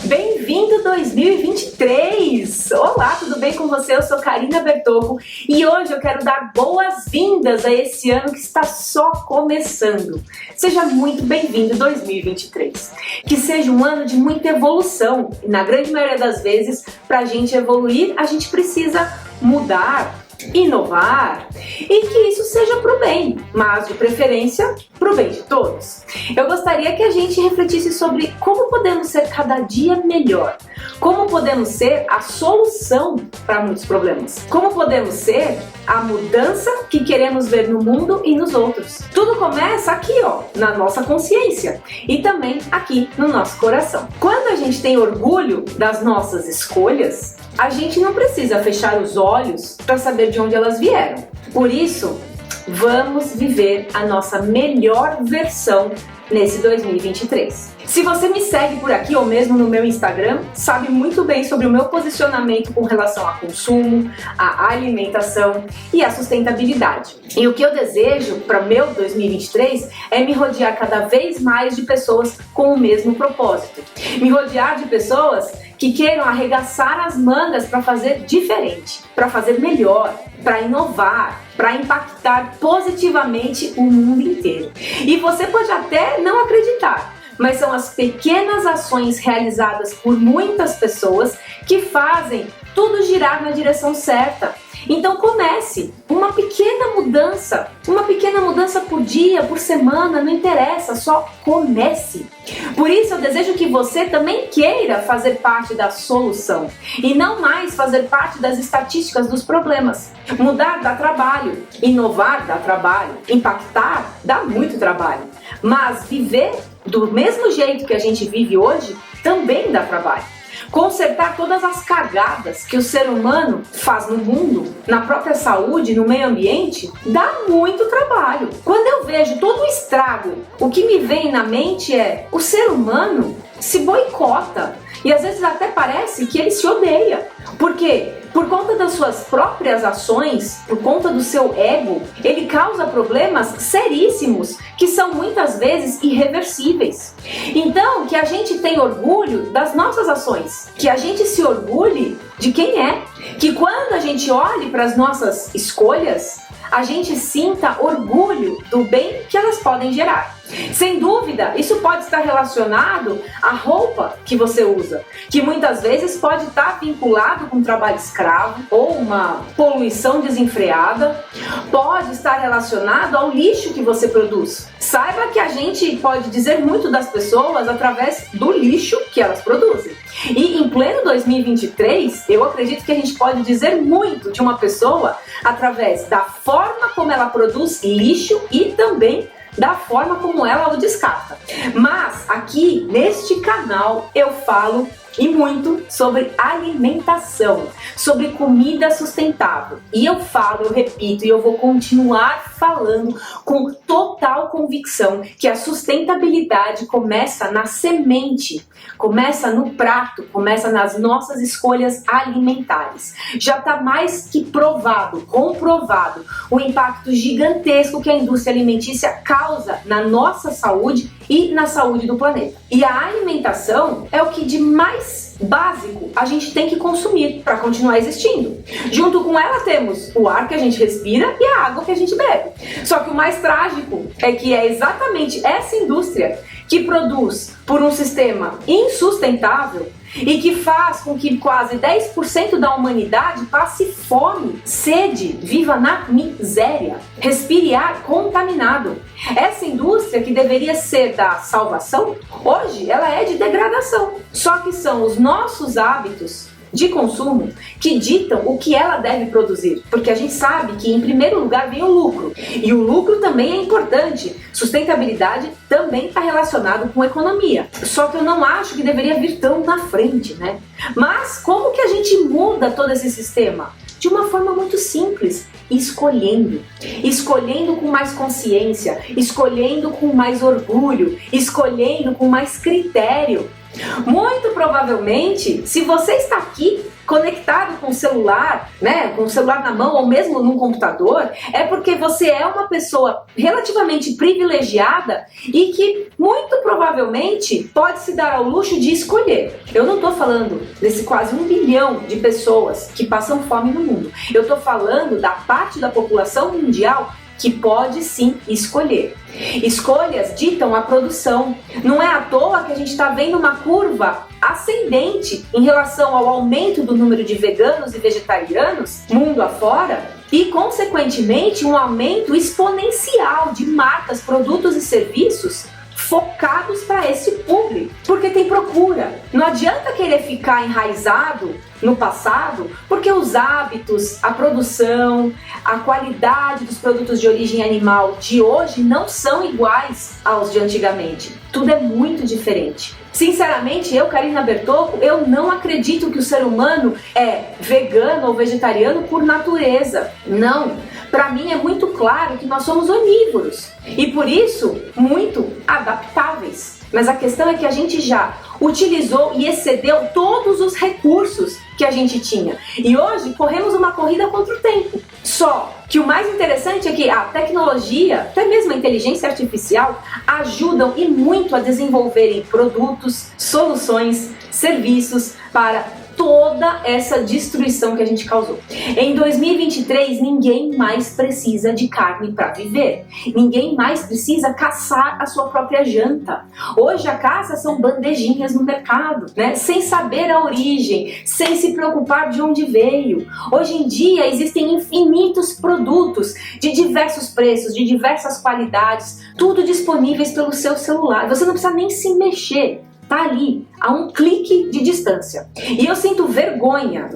Bem-vindo 2023! Olá, tudo bem com você? Eu sou Karina Bertocco e hoje eu quero dar boas-vindas a esse ano que está só começando. Seja muito bem-vindo 2023. Que seja um ano de muita evolução e na grande maioria das vezes, para a gente evoluir, a gente precisa mudar, inovar e que isso seja para o bem, mas de preferência para o bem de todos. Eu gostaria que a gente refletisse sobre como podemos ser cada dia melhor, como podemos ser a solução para muitos problemas, como podemos ser a mudança que queremos ver no mundo e nos outros. Tudo começa aqui, na nossa consciência e também aqui no nosso coração. Quando a gente tem orgulho das nossas escolhas, a gente não precisa fechar os olhos para saber de onde elas vieram. Por isso, vamos viver a nossa melhor versão nesse 2023. Se você me segue por aqui ou mesmo no meu Instagram, sabe muito bem sobre o meu posicionamento com relação a consumo, a alimentação e a sustentabilidade. E o que eu desejo para meu 2023 é me rodear cada vez mais de pessoas com o mesmo propósito. Me rodear de pessoas que queiram arregaçar as mangas para fazer diferente, para fazer melhor, para inovar, para impactar positivamente o mundo inteiro. E você pode até não acreditar, mas são as pequenas ações realizadas por muitas pessoas que fazem tudo girar na direção certa. Então comece uma pequena mudança por dia, por semana, não interessa, só comece. Por isso eu desejo que você também queira fazer parte da solução e não mais fazer parte das estatísticas dos problemas. Mudar dá trabalho, inovar dá trabalho, impactar dá muito trabalho, mas viver do mesmo jeito que a gente vive hoje também dá trabalho. Consertar todas as cagadas que o ser humano faz no mundo, na própria saúde, no meio ambiente, dá muito trabalho. Quando eu vejo todo o estrago, o que me vem na mente é: o ser humano se boicota e às vezes até parece que ele se odeia. Por quê? Por conta das suas próprias ações, por conta do seu ego, ele causa problemas seríssimos que são muitas vezes irreversíveis. Então, que a gente tenha orgulho das nossas ações, que a gente se orgulhe de quem é, que quando a gente olhe para as nossas escolhas, a gente sinta orgulho do bem que elas podem gerar. Sem dúvida, isso pode estar relacionado à roupa que você usa, que muitas vezes pode estar vinculado com trabalho escravo ou uma poluição desenfreada, pode estar relacionado ao lixo que você produz. Saiba que a gente pode dizer muito das pessoas através do lixo que elas produzem. E em pleno 2023, eu acredito que a gente pode dizer muito de uma pessoa através da forma como ela produz lixo e também da forma como ela o descarta. Mas aqui neste canal eu falo e muito sobre alimentação, sobre comida sustentável. E eu falo, eu repito e eu vou continuar falando com total convicção que a sustentabilidade começa na semente, começa no prato, começa nas nossas escolhas alimentares. Já está mais que provado, comprovado, o impacto gigantesco que a indústria alimentícia causa na nossa saúde e na saúde do planeta. E a alimentação é o que de mais básico a gente tem que consumir para continuar existindo. Junto com ela temos o ar que a gente respira e a água que a gente bebe. Só que o mais trágico é que é exatamente essa indústria que produz por um sistema insustentável e que faz com que quase 10% da humanidade passe fome, sede, viva na miséria, respire ar contaminado. Essa indústria que deveria ser da salvação, hoje ela é de degradação. Só que são os nossos hábitos de consumo que ditam o que ela deve produzir, porque a gente sabe que em primeiro lugar vem o lucro, e o lucro também é importante. Sustentabilidade também está relacionado com economia, só que eu não acho que deveria vir tão na frente, né? Mas como que a gente muda todo esse sistema? De uma forma muito simples, escolhendo com mais consciência, escolhendo com mais orgulho, escolhendo com mais critério. Muito provavelmente, se você está aqui conectado com o celular, né, com o celular na mão ou mesmo num computador, é porque você é uma pessoa relativamente privilegiada e que muito provavelmente pode se dar ao luxo de escolher. Eu não estou falando desse quase 1 bilhão de pessoas que passam fome no mundo. Eu estou falando da parte da população mundial que pode sim escolher. Escolhas ditam a produção. Não é à toa que a gente está vendo uma curva ascendente em relação ao aumento do número de veganos e vegetarianos mundo afora e, consequentemente, um aumento exponencial de marcas, produtos e serviços focados para esse público, porque tem procura. Não adianta querer ficar enraizado no passado, porque os hábitos, a produção, a qualidade dos produtos de origem animal de hoje não são iguais aos de antigamente. Tudo é muito diferente. Sinceramente, eu, Karina Bertocco, eu não acredito que o ser humano é vegano ou vegetariano por natureza. Não. Para mim é muito claro que nós somos onívoros e por isso muito adaptáveis. Mas a questão é que a gente já utilizou e excedeu todos os recursos que a gente tinha. E hoje corremos uma corrida contra o tempo. Só que o mais interessante é que a tecnologia, até mesmo a inteligência artificial, ajudam e muito a desenvolverem produtos, soluções, serviços para toda essa destruição que a gente causou. Em 2023, ninguém mais precisa de carne para viver. Ninguém mais precisa caçar a sua própria janta. Hoje a caça são bandejinhas no mercado, né? Sem saber a origem, sem se preocupar de onde veio. Hoje em dia existem infinitos produtos de diversos preços, de diversas qualidades, tudo disponíveis pelo seu celular. Você não precisa nem se mexer. Tá ali, a um clique de distância. E eu sinto vergonha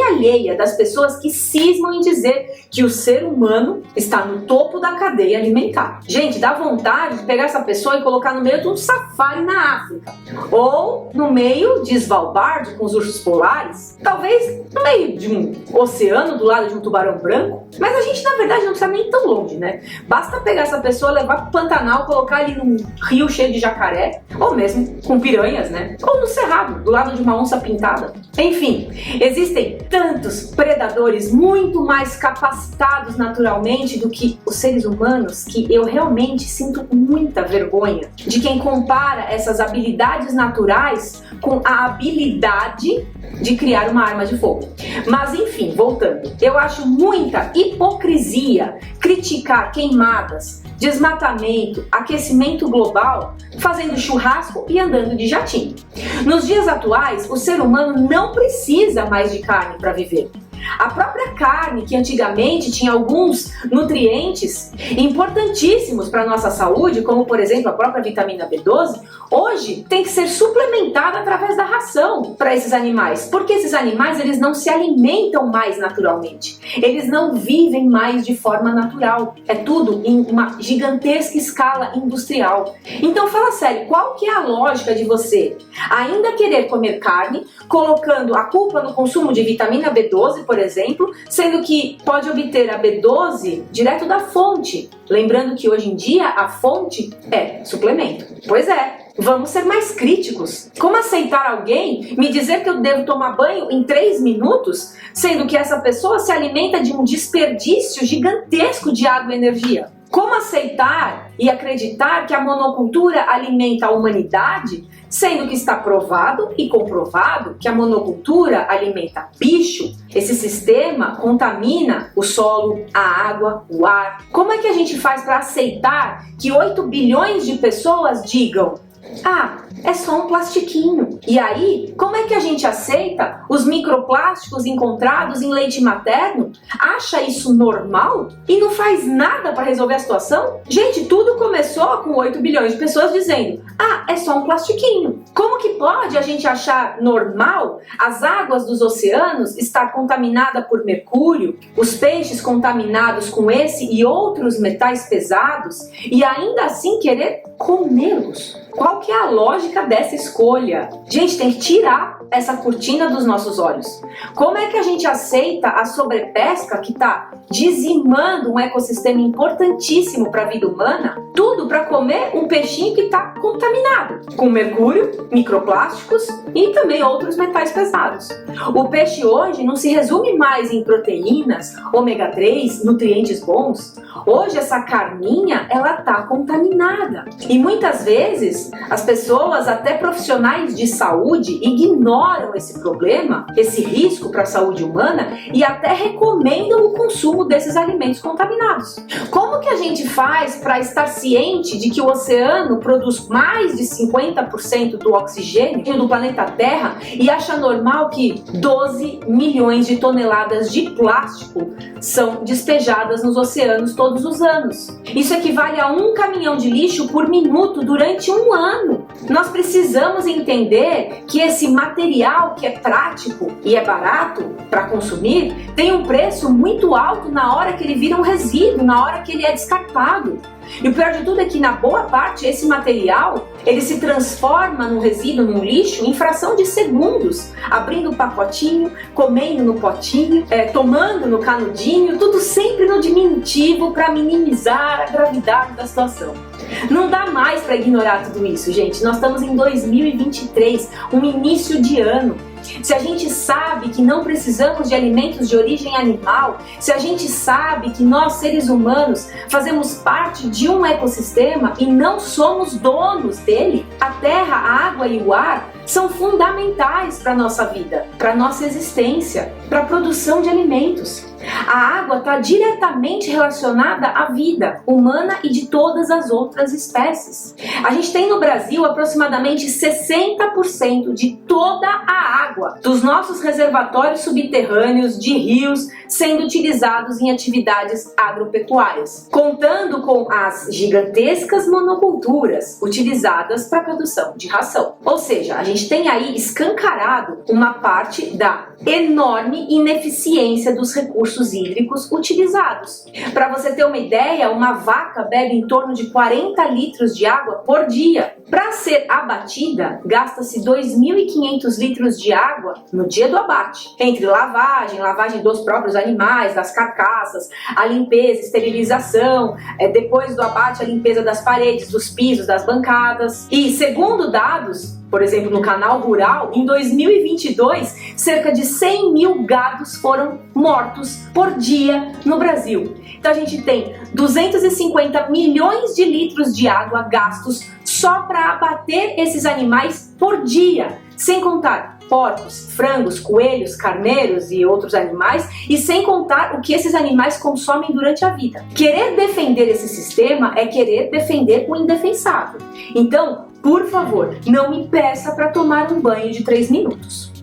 alheia das pessoas que cismam em dizer que o ser humano está no topo da cadeia alimentar. Gente, dá vontade de pegar essa pessoa e colocar no meio de um safari na África. Ou no meio de Svalbard com os ursos polares. Talvez no meio de um oceano do lado de um tubarão branco. Mas a gente, na verdade, não precisa nem ir tão longe, né? Basta pegar essa pessoa, levar pro Pantanal, colocar ali num rio cheio de jacaré. Ou mesmo com piranhas, né? Ou no cerrado, do lado de uma onça pintada. Enfim, existem tantos predadores muito mais capacitados naturalmente do que os seres humanos que eu realmente sinto muita vergonha de quem compara essas habilidades naturais com a habilidade de criar uma arma de fogo. Mas enfim, voltando, eu acho muita hipocrisia criticar queimadas, desmatamento, aquecimento global, fazendo churrasco e andando de jatinho. Nos dias atuais, o ser humano não precisa mais de carne para viver. A própria carne, que antigamente tinha alguns nutrientes importantíssimos para a nossa saúde, como por exemplo a própria vitamina B12, hoje tem que ser suplementada através da ração para esses animais, porque esses animais eles não se alimentam mais naturalmente, eles não vivem mais de forma natural, é tudo em uma gigantesca escala industrial. Então fala sério, qual que é a lógica de você ainda querer comer carne, colocando a culpa no consumo de vitamina B12, por exemplo, sendo que pode obter a B12 direto da fonte. Lembrando que hoje em dia a fonte é suplemento. Pois é, vamos ser mais críticos. Como aceitar alguém me dizer que eu devo tomar banho em 3 minutos, sendo que essa pessoa se alimenta de um desperdício gigantesco de água e energia? Como aceitar e acreditar que a monocultura alimenta a humanidade, sendo que está provado e comprovado que a monocultura alimenta bicho? Esse sistema contamina o solo, a água, o ar. Como é que a gente faz para aceitar que 8 bilhões de pessoas digam: ah, é só um plastiquinho? E aí, como é que a gente aceita os microplásticos encontrados em leite materno? Acha isso normal? E não faz nada para resolver a situação? Gente, tudo começou com 8 bilhões de pessoas dizendo: ah, é só um plastiquinho. Como que pode a gente achar normal as águas dos oceanos estar contaminada por mercúrio, os peixes contaminados com esse e outros metais pesados, e ainda assim querer comê-los? Qual que é a lógica dessa escolha? Gente, tem que tirar essa cortina dos nossos olhos. Como é que a gente aceita a sobrepesca que está dizimando um ecossistema importantíssimo para a vida humana? Tudo para comer um peixinho que está contaminado com mercúrio, microplásticos e também outros metais pesados. O peixe hoje não se resume mais em proteínas, ômega 3, nutrientes bons. Hoje essa carninha, ela tá contaminada. E muitas vezes as pessoas, até profissionais de saúde, ignoram esse problema, esse risco para a saúde humana e até recomendam o consumo desses alimentos contaminados. Como que a gente faz para estar ciente de que o oceano produz mais de 50% do oxigênio do planeta Terra e acha normal que 12 milhões de toneladas de plástico são despejadas nos oceanos todos os anos? Isso equivale a 1 caminhão de lixo por minuto durante um ano. Nós precisamos entender que esse material que é prático e é barato para consumir tem um preço muito alto na hora que ele vira um resíduo, na hora que ele é descartado. E o pior de tudo é que na boa parte esse material ele se transforma num resíduo, num lixo, em fração de segundos, abrindo o pacotinho, comendo no potinho, tomando no canudinho, tudo sempre no diminutivo para minimizar a gravidade da situação. Não dá mais para ignorar tudo isso, gente. Nós estamos em 2023, um início de ano. Se a gente sabe que não precisamos de alimentos de origem animal, se a gente sabe que nós, seres humanos, fazemos parte de um ecossistema e não somos donos dele, a terra, a água e o ar são fundamentais para a nossa vida, para a nossa existência, para a produção de alimentos. A água está diretamente relacionada à vida humana e de todas as outras espécies. A gente tem no Brasil aproximadamente 60% de toda a água dos nossos reservatórios subterrâneos de rios sendo utilizados em atividades agropecuárias, contando com as gigantescas monoculturas utilizadas para a produção de ração. Ou seja, a gente tem aí escancarado uma parte da enorme ineficiência dos recursos hídricos utilizados. Para você ter uma ideia, uma vaca bebe em torno de 40 litros de água por dia. Para ser abatida, gasta-se 2.500 litros de água no dia do abate, entre lavagem dos próprios animais, das carcaças, a limpeza, esterilização, depois do abate, a limpeza das paredes, dos pisos, das bancadas. E segundo dados, por exemplo, no Canal Rural, em 2022, cerca de 100 mil gados foram mortos por dia no Brasil. Então a gente tem 250 milhões de litros de água gastos só para abater esses animais por dia, sem contar porcos, frangos, coelhos, carneiros e outros animais, e sem contar o que esses animais consomem durante a vida. Querer defender esse sistema é querer defender o indefensável. Então, por favor, não me peça para tomar um banho de 3 minutos.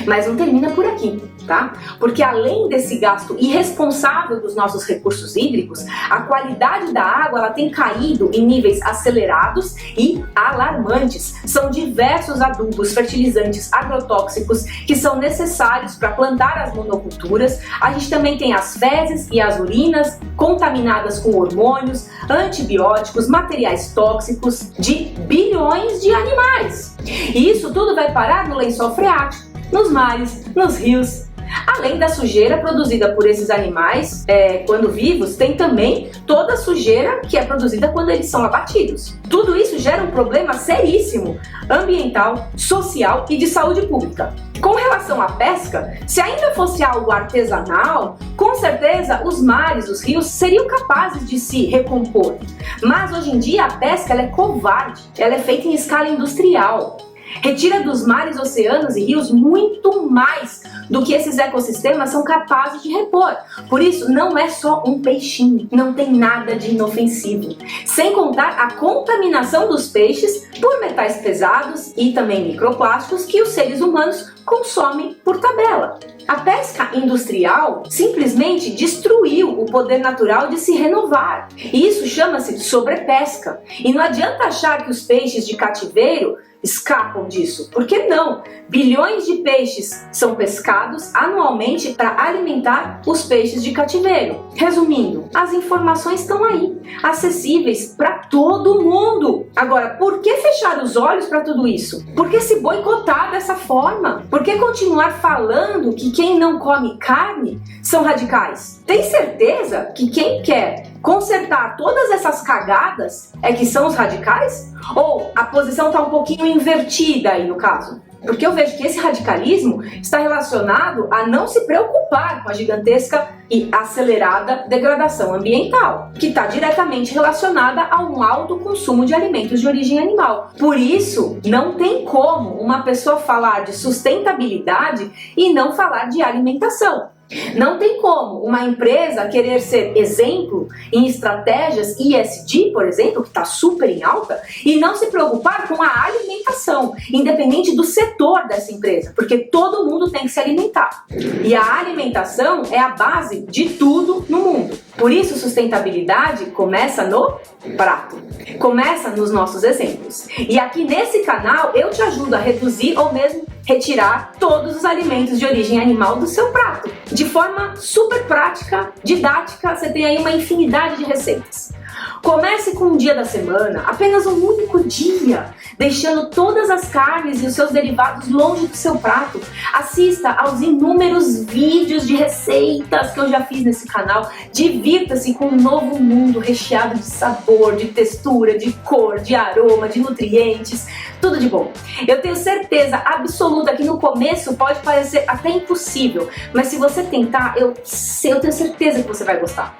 Mas não termina por aqui, tá? Porque além desse gasto irresponsável dos nossos recursos hídricos, a qualidade da água ela tem caído em níveis acelerados e alarmantes. São diversos adubos, fertilizantes, agrotóxicos que são necessários para plantar as monoculturas. A gente também tem as fezes e as urinas contaminadas com hormônios, antibióticos, materiais tóxicos de bilhões de animais. E isso tudo vai parar no lençol freático, nos mares, nos rios. Além da sujeira produzida por esses animais quando vivos, tem também toda a sujeira que é produzida quando eles são abatidos. Tudo isso gera um problema seríssimo ambiental, social e de saúde pública. Com relação à pesca, se ainda fosse algo artesanal, com certeza os mares, os rios seriam capazes de se recompor. Mas hoje em dia a pesca ela é covarde, ela é feita em escala industrial. Retira dos mares, oceanos e rios muito mais do que esses ecossistemas são capazes de repor. Por isso, não é só um peixinho, não tem nada de inofensivo. Sem contar a contaminação dos peixes por metais pesados e também microplásticos que os seres humanos consomem por tabela. A pesca industrial simplesmente destruiu o poder natural de se renovar. E isso chama-se sobrepesca. E não adianta achar que os peixes de cativeiro escapam disso. Por que não? Bilhões de peixes são pescados anualmente para alimentar os peixes de cativeiro. Resumindo, as informações estão aí, acessíveis para todo mundo. Agora, por que fechar os olhos para tudo isso? Por que se boicotar dessa forma? Por que continuar falando que quem não come carne são radicais? Tem certeza que quem quer consertar todas essas cagadas é que são os radicais? Ou a posição está um pouquinho invertida aí no caso? Porque eu vejo que esse radicalismo está relacionado a não se preocupar com a gigantesca e acelerada degradação ambiental, que está diretamente relacionada a um alto consumo de alimentos de origem animal. Por isso, não tem como uma pessoa falar de sustentabilidade e não falar de alimentação. Não tem como uma empresa querer ser exemplo em estratégias ESG, por exemplo, que está super em alta, e não se preocupar com a alimentação, independente do setor dessa empresa, porque todo mundo tem que se alimentar. E a alimentação é a base de tudo no mundo. Por isso, sustentabilidade começa no prato, começa nos nossos exemplos. E aqui nesse canal eu te ajudo a reduzir ou mesmo retirar todos os alimentos de origem animal do seu prato. De forma super prática, didática, você tem aí uma infinidade de receitas. Comece com um dia da semana, apenas um único dia, deixando todas as carnes e os seus derivados longe do seu prato. Assista aos inúmeros vídeos de receitas que eu já fiz nesse canal. Divirta-se com um novo mundo recheado de sabor, de textura, de cor, de aroma, de nutrientes, tudo de bom. Eu tenho certeza absoluta que no começo pode parecer até impossível, mas se você tentar, eu tenho certeza que você vai gostar.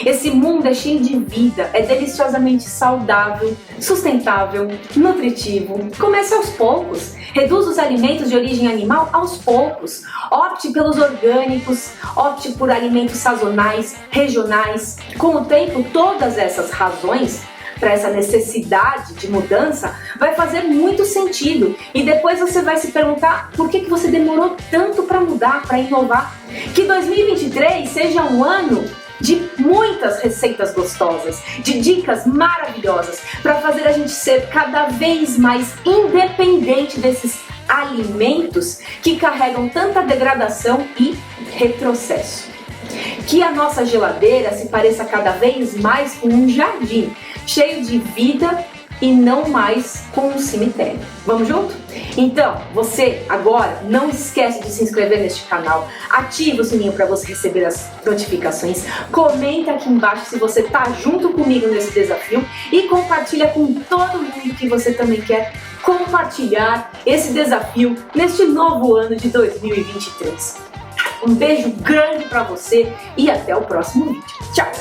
Esse mundo é cheio de vida, é deliciosamente saudável, sustentável, nutritivo. Comece aos poucos, reduza os alimentos de origem animal aos poucos. Opte pelos orgânicos, opte por alimentos sazonais, regionais. Com o tempo, todas essas razões para essa necessidade de mudança vai fazer muito sentido. E depois você vai se perguntar por que você demorou tanto para mudar, para inovar. Que 2023 seja um ano de muitas receitas gostosas, de dicas maravilhosas para fazer a gente ser cada vez mais independente desses alimentos que carregam tanta degradação e retrocesso. Que a nossa geladeira se pareça cada vez mais com um jardim, cheio de vida e não mais com um cemitério. Vamos junto? Então, você agora não esquece de se inscrever neste canal, ativa o sininho para você receber as notificações, comenta aqui embaixo se você tá junto comigo nesse desafio e compartilha com todo mundo que você também quer compartilhar esse desafio neste novo ano de 2023. Um beijo grande para você e até o próximo vídeo. Tchau!